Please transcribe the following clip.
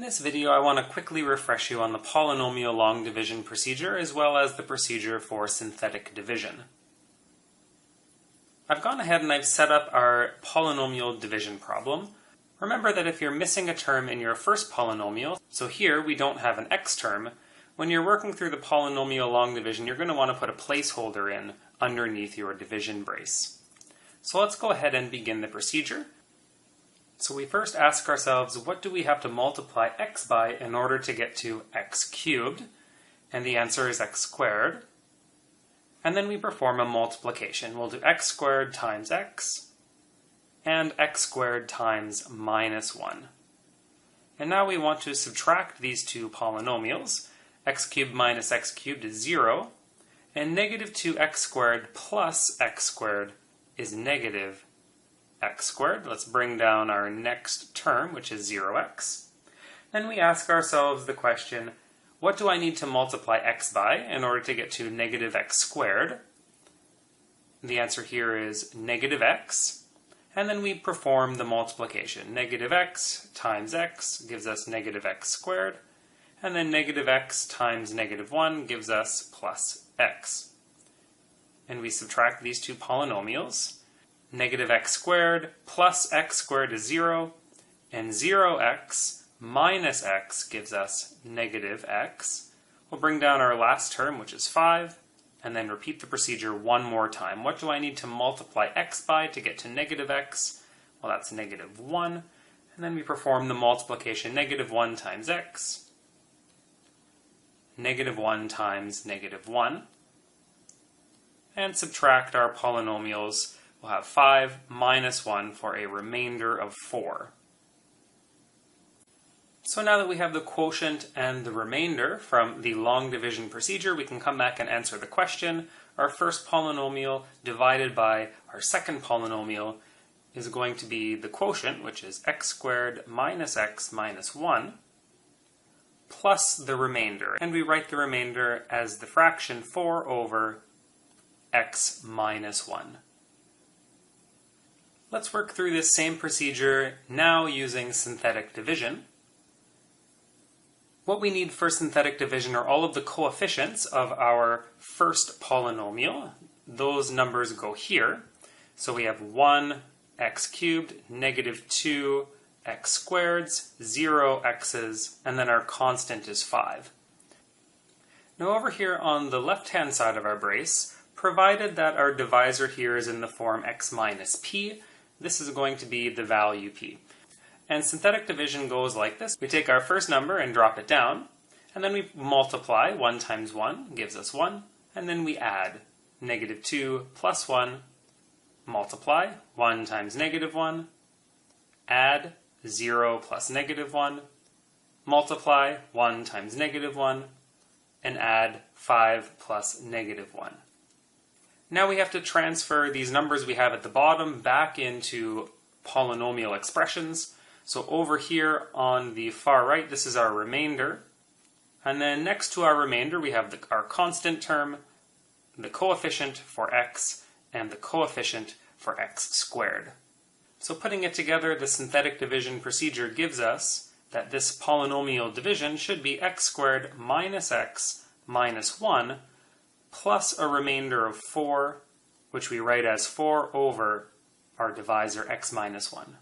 this video, I want to quickly refresh you on the polynomial long division procedure as well as the procedure for synthetic division. I've gone ahead and I've set up our polynomial division problem. Remember that if you're missing a term in your first polynomial, so here we don't have an x term, when you're working through the polynomial long division, you're going to want to put a placeholder in underneath your division brace. So let's go ahead and begin the procedure. So we first ask ourselves, what do we have to multiply x by in order to get to x cubed? And the answer is x squared. And then we perform a multiplication. We'll do x squared times x and x squared times minus 1. And now we want to subtract these two polynomials. X cubed minus x cubed is 0, and negative 2x squared plus x squared is negative x squared. Let's bring down our next term, which is 0x. Then we ask ourselves the question, what do I need to multiply x by in order to get to negative x squared? The answer here is negative x. And then we perform the multiplication. Negative x times x gives us negative x squared. And then negative x times negative 1 gives us plus x. And we subtract these two polynomials. Negative x squared plus x squared is 0, and 0x minus x gives us negative x. We'll bring down our last term, which is 5, and then repeat the procedure one more time. What do I need to multiply x by to get to negative x? Well, that's negative 1. And then we perform the multiplication. Negative 1 times x, negative 1 times negative 1, and subtract our polynomials. We'll have 5 minus 1 for a remainder of 4. So now that we have the quotient and the remainder from the long division procedure, we can come back and answer the question. Our first polynomial divided by our second polynomial is going to be the quotient, which is x squared minus x minus 1, plus the remainder. And we write the remainder as the fraction 4 over x minus 1. Let's work through this same procedure now using synthetic division. What we need for synthetic division are all of the coefficients of our first polynomial. Those numbers go here. So we have 1 x cubed, negative 2 x squareds, 0 x's, and then our constant is 5. Now over here on the left-hand side of our brace, provided that our divisor here is in the form x minus p, this is going to be the value p. And synthetic division goes like this. We take our first number and drop it down, and then we multiply. 1 times 1 gives us 1, and then we add. Negative 2 plus 1, multiply. 1 times negative 1, add. 0 plus negative 1, multiply. 1 times negative 1, and add 5 plus negative 1. Now we have to transfer these numbers we have at the bottom back into polynomial expressions. So over here on the far right, this is our remainder. And then next to our remainder, we have our constant term, the coefficient for x, and the coefficient for x squared. So putting it together, the synthetic division procedure gives us that this polynomial division should be x squared minus x minus 1 plus a remainder of 4, which we write as 4 over our divisor x minus 1.